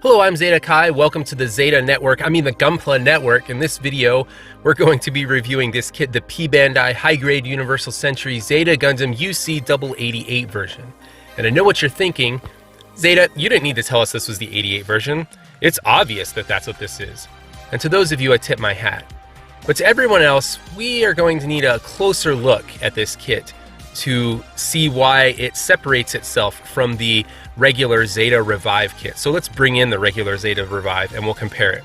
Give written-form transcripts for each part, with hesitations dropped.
Hello, I'm 𝚑𝚘𝚗. Welcome to the Zeta Network. the Gunpla Network. In this video, we're going to be reviewing this kit, the PBandai High-Grade Universal Century Zeta Gundam UC-088 version. And I know what you're thinking. Zeta, you didn't need to tell us this was the 88 version. It's obvious that that's what this is. And to those of you, I tip my hat. But to everyone else, we are going to need a closer look at this kit to see why it separates itself from the regular Zeta Revive kit. So let's bring in the regular Zeta Revive and we'll compare it.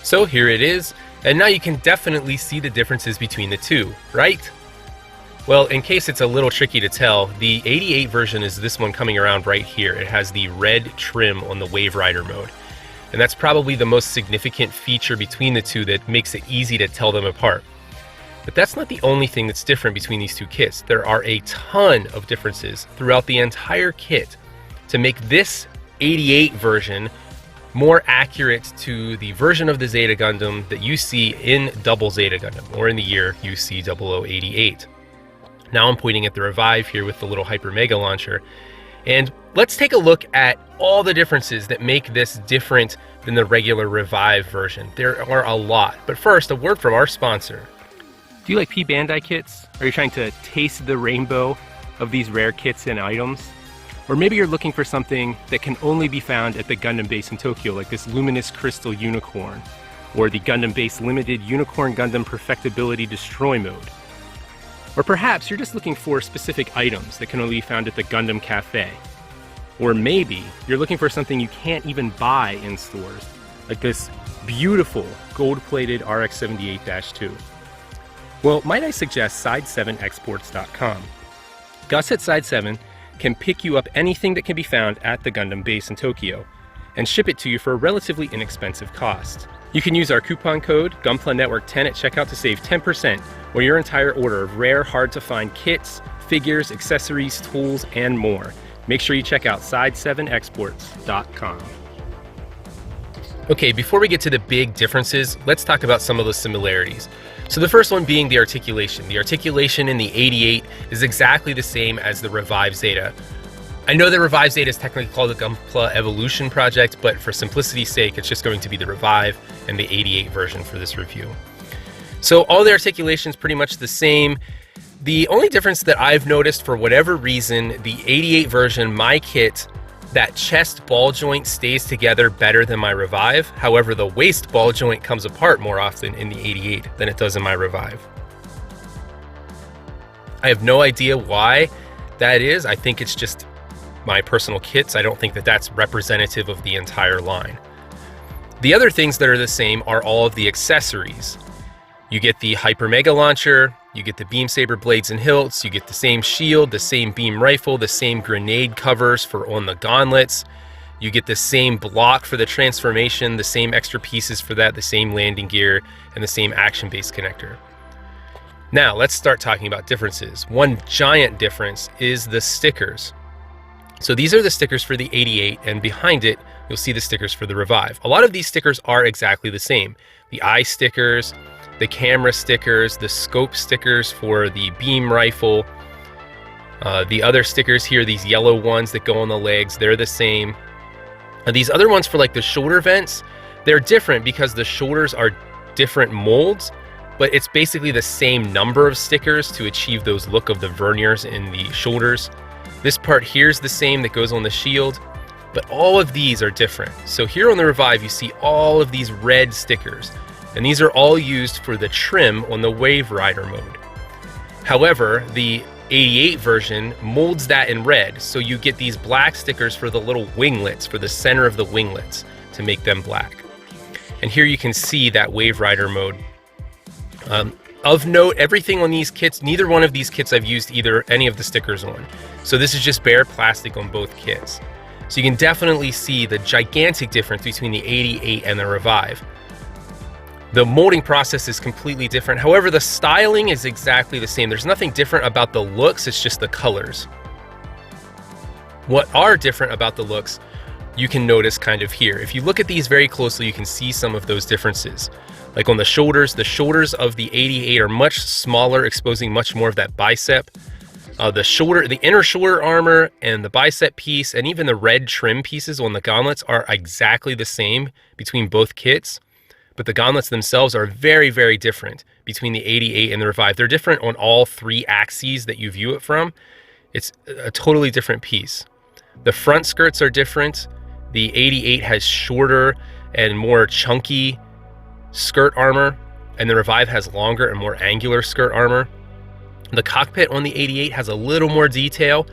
So here it is, and now you can definitely see the differences between the two, right? Well, in case it's a little tricky to tell, the 88 version is this one coming around right here. It has the red trim on the Wave Rider mode. And that's probably the most significant feature between the two that makes it easy to tell them apart. But that's not the only thing that's different between these two kits. There are a ton of differences throughout the entire kit to make this 88 version more accurate to the version of the Zeta Gundam that you see in Double Zeta Gundam, or in the year UC-0088. Now I'm pointing at the Revive here with the little 𝚕𝚌𝚘𝚗 launcher. And let's take a look at all the differences that make this different than the regular Revive version. There are a lot. But first, a word from our sponsor. Do you like PBandai kits? Are you trying to taste the rainbow of these rare kits and items? Or maybe you're looking for something that can only be found at the Gundam base in Tokyo, like this luminous crystal unicorn, or the Gundam base limited Unicorn Gundam Perfectibility Destroy mode. Or perhaps you're just looking for specific items that can only be found at the Gundam Cafe. Or maybe you're looking for something you can't even buy in stores, like this beautiful gold-plated RX-78-2. Well, might I suggest Side7Exports.com. Gus at Side7 can pick you up anything that can be found at the Gundam base in Tokyo and ship it to you for a relatively inexpensive cost. You can use our coupon code GunplaNetwork10 at checkout to save 10% on your entire order of rare, hard-to-find kits, figures, accessories, tools, and more. Make sure you check out Side7Exports.com. Okay, before we get to the big differences, let's talk about some of the similarities. So the first one being the articulation. The articulation in the 88 is exactly the same as the Revive Zeta. I know the Revive Zeta is technically called the Gunpla Evolution Project, but for simplicity's sake, it's just going to be the Revive and the 88 version for this review. So all the articulation is pretty much the same. The only difference that I've noticed, for whatever reason, the 88 version, my kit, that chest ball joint stays together better than my Revive. However, the waist ball joint comes apart more often in the 88 than it does in my Revive. I have no idea why that is. I think it's just my personal kits. I don't think that that's representative of the entire line. The other things that are the same are all of the accessories. You get the 𝚕𝚌𝚘𝚗 launcher, you get the beam saber blades and hilts, you get the same shield, the same beam rifle, the same grenade covers for on the gauntlets, you get the same block for the transformation, the same extra pieces for that, the same landing gear, and the same action base connector. Now let's start talking about differences. One giant difference is the stickers. So these are the stickers for the 88, and behind it you'll see the stickers for the Revive. A lot of these stickers are exactly the same. The eye stickers, the camera stickers, the scope stickers for the beam rifle, the other stickers here, these yellow ones that go on the legs, they're the same. And these other ones for like the shoulder vents, they're different because the shoulders are different molds, but it's basically the same number of stickers to achieve those look of the verniers in the shoulders. This part here is the same that goes on the shield, but all of these are different. So here on the Revive, you see all of these red stickers. And these are all used for the trim on the Wave Rider mode. However, the 88 version molds that in red, so you get these black stickers for the little winglets, for the center of the winglets, to make them black. And here you can see that Wave Rider mode. Of note, everything on these kits, neither one of these kits I've used any of the stickers on. So this is just bare plastic on both kits. So you can definitely see the gigantic difference between the 88 and the Revive. The molding process is completely different. However, the styling is exactly the same. There's nothing different about the looks, it's just the colors. What are different about the looks, you can notice kind of here. If you look at these very closely, you can see some of those differences. Like on the shoulders of the 88 are much smaller, exposing much more of that bicep. The inner shoulder armor and the bicep piece and even the red trim pieces on the gauntlets are exactly the same between both kits, but the gauntlets themselves are very, very different between the 88 and the Revive. They're different on all three axes that you view it from. It's a totally different piece. The front skirts are different. The 88 has shorter and more chunky skirt armor, and the Revive has longer and more angular skirt armor. The cockpit on the 88 has a little more detail,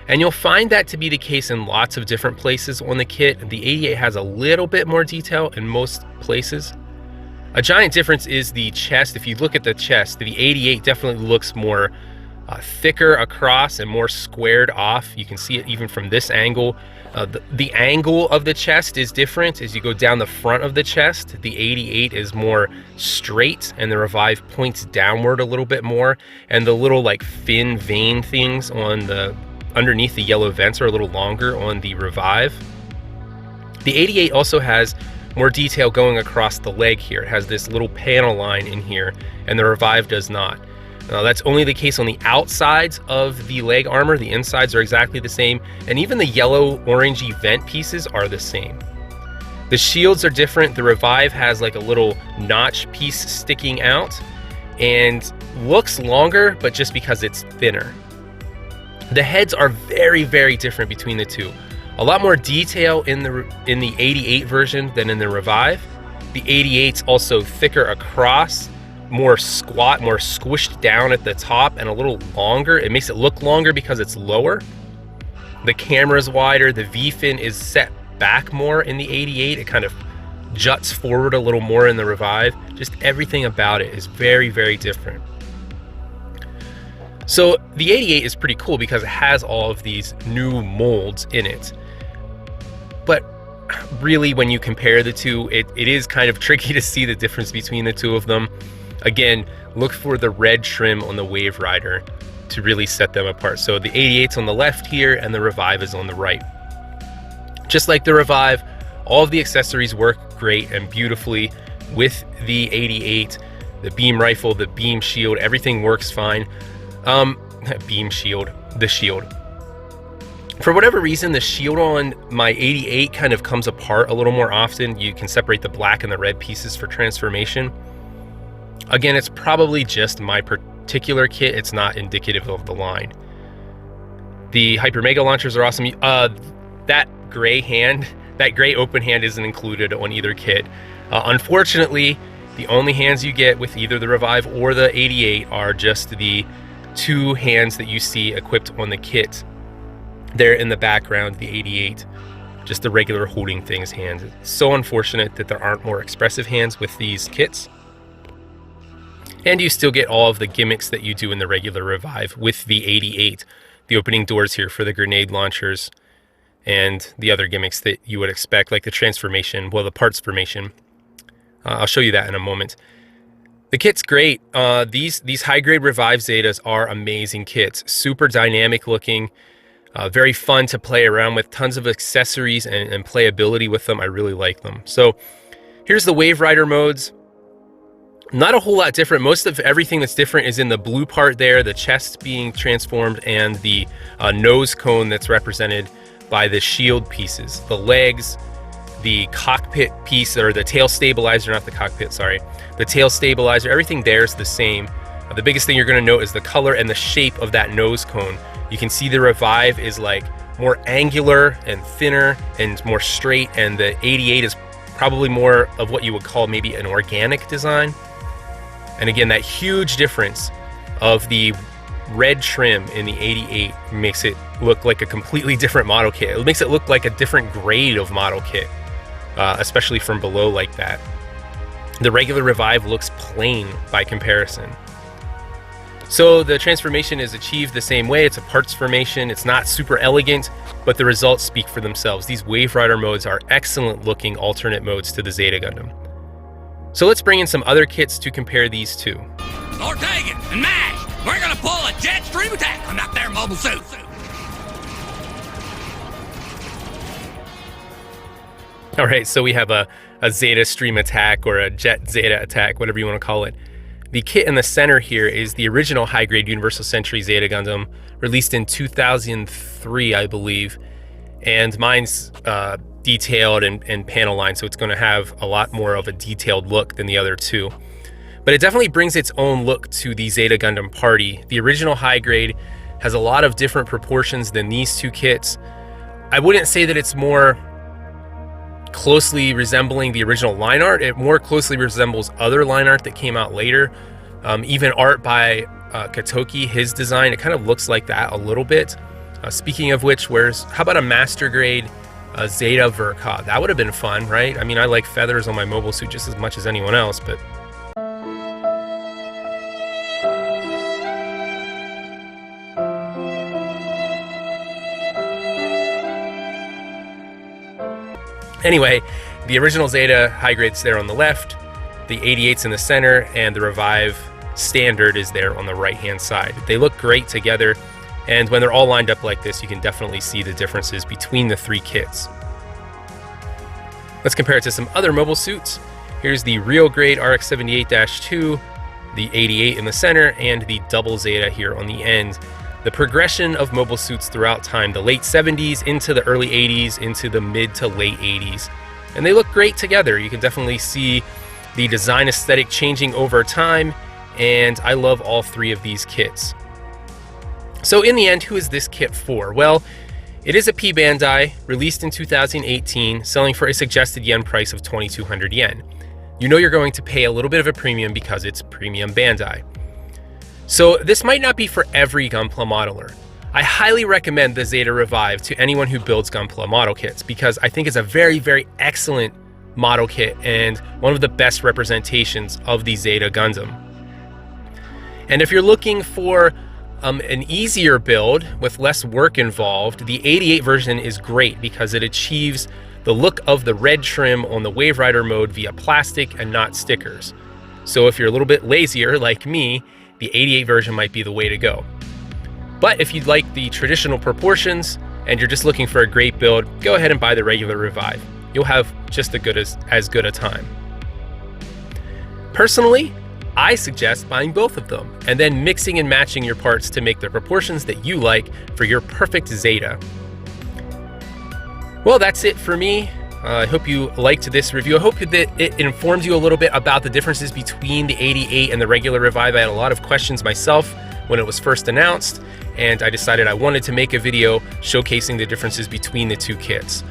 and you'll find that to be the case in lots of different places on the kit. The 88 has a little bit more detail in most places. A giant difference is the chest. If you look at the chest, the 88 definitely looks more thicker across and more squared off. You can see it even from this angle. The angle of the chest is different as you go down the front of the chest. The 88 is more straight and the Revive points downward a little bit more, and the little like fin vein things on the underneath the yellow vents are a little longer on the Revive. The 88 also has more detail going across the leg here. It has this little panel line in here, and the Revive does not. That's only the case on the outsides of the leg armor. The insides are exactly the same, and even the yellow orangey vent pieces are the same. The shields are different. The Revive has like a little notch piece sticking out and looks longer, but just because it's thinner. The heads are very, very different between the two. A lot more detail in the 88 version than in the Revive. The 88's also thicker across, more squat, more squished down at the top, and a little longer. It makes it look longer because it's lower. The camera's wider. The V-fin is set back more in the 88. It kind of juts forward a little more in the Revive. Just everything about it is very, very different. So the 88 is pretty cool because it has all of these new molds in it. But really, when you compare the two, it is kind of tricky to see the difference between the two of them. Again, look for the red trim on the Wave Rider to really set them apart. So the 88's on the left here and the Revive is on the right. Just like the Revive, all of the accessories work great and beautifully with the 88. The beam rifle, the beam shield, everything works fine. Beam shield, the shield. For whatever reason, the shield on my 88 kind of comes apart a little more often. You can separate the black and the red pieces for transformation. Again, it's probably just my particular kit. It's not indicative of the line. The Hyper Mega launchers are awesome. That gray open hand isn't included on either kit. Unfortunately, the only hands you get with either the Revive or the 88 are just the two hands that you see equipped on the kit. There in the background, the 88, just the regular holding things hands. It's so unfortunate that there aren't more expressive hands with these kits. And you still get all of the gimmicks that you do in the regular Revive with the 88. The opening doors here for the grenade launchers and the other gimmicks that you would expect, like the transformation, well, the parts formation. I'll show you that in a moment. The kit's great. These high-grade Revive Zetas are amazing kits. Super dynamic looking, very fun to play around with, tons of accessories and playability with them. I really like them. So here's the Wave Rider modes. Not a whole lot different. Most of everything that's different is in the blue part there, the chest being transformed, and the nose cone that's represented by the shield pieces. The legs, the cockpit piece, or the tail stabilizer, not the cockpit, sorry. The tail stabilizer, everything there is the same. The biggest thing you're going to note is the color and the shape of that nose cone. You can see the Revive is like more angular and thinner and more straight, and the 88 is probably more of what you would call maybe an organic design. And again, that huge difference of the red trim in the 88 makes it look like a completely different model kit. It makes it look like a different grade of model kit, especially from below like that. The regular Revive looks plain by comparison. So the transformation is achieved the same way. It's a parts formation. It's not super elegant, but the results speak for themselves. These Wave Rider modes are excellent looking alternate modes to the Zeta Gundam. So let's bring in some other kits to compare these two. Ortega and Mash, we're gonna pull a jet stream attack on that there mobile suit. All right, so we have a Zeta stream attack or a jet Zeta attack, whatever you want to call it. The kit in the center here is the original high-grade Universal Century Zeta Gundam, released in 2003, I believe. And mine's detailed and panel line, so it's going to have a lot more of a detailed look than the other two. But it definitely brings its own look to the Zeta Gundam Party. The original high grade has a lot of different proportions than these two kits. I wouldn't say that it's more closely resembling the original line art. It more closely resembles other line art that came out later. Even art by 𝚂𝚒𝚘𝚗, his design, it kind of looks like that a little bit. Speaking of which, how about a master grade Zeta Gundam? That would have been fun, right? I mean, I like feathers on my mobile suit just as much as anyone else, but anyway, the original Zeta high grade's there on the left, the 88's in the center, and the Revive standard is there on the right-hand side. They look great together, and when they're all lined up like this, you can definitely see the differences between the three kits. Let's compare it to some other mobile suits. Here's the real grade RX-78-2, the 88 in the center, and the double Zeta here on the end. The progression of mobile suits throughout time, the late 70s into the early 80s into the mid to late 80s. And they look great together. You can definitely see the design aesthetic changing over time, and I love all three of these kits. So in the end, who is this kit for? Well, it is a PBandai, released in 2018, selling for a suggested yen price of 2,200 yen. You know you're going to pay a little bit of a premium because it's premium Bandai. So this might not be for every Gunpla modeler. I highly recommend the Zeta Revive to anyone who builds Gunpla model kits because I think it's a very, very excellent model kit and one of the best representations of the Zeta Gundam. And if you're looking for an easier build with less work involved, the 88 version is great because it achieves the look of the red trim on the Wave Rider mode via plastic and not stickers. So if you're a little bit lazier like me, the 88 version might be the way to go. But if you'd like the traditional proportions and you're just looking for a great build, go ahead and buy the regular Revive. You'll have just as good a time. Personally, I suggest buying both of them and then mixing and matching your parts to make the proportions that you like for your perfect Zeta. Well, that's it for me. I hope you liked this review. I hope that it informs you a little bit about the differences between the 88 and the regular Revive. I had a lot of questions myself when it was first announced, and I decided I wanted to make a video showcasing the differences between the two kits.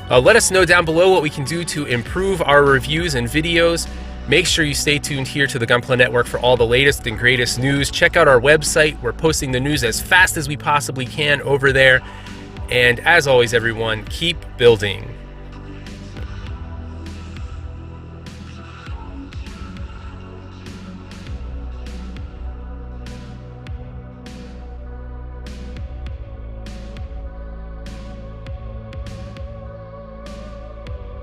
Let us know down below what we can do to improve our reviews and videos. Make sure you stay tuned here to the Gunpla Network for all the latest and greatest news. Check out our website. We're posting the news as fast as we possibly can over there. And as always, everyone, keep building.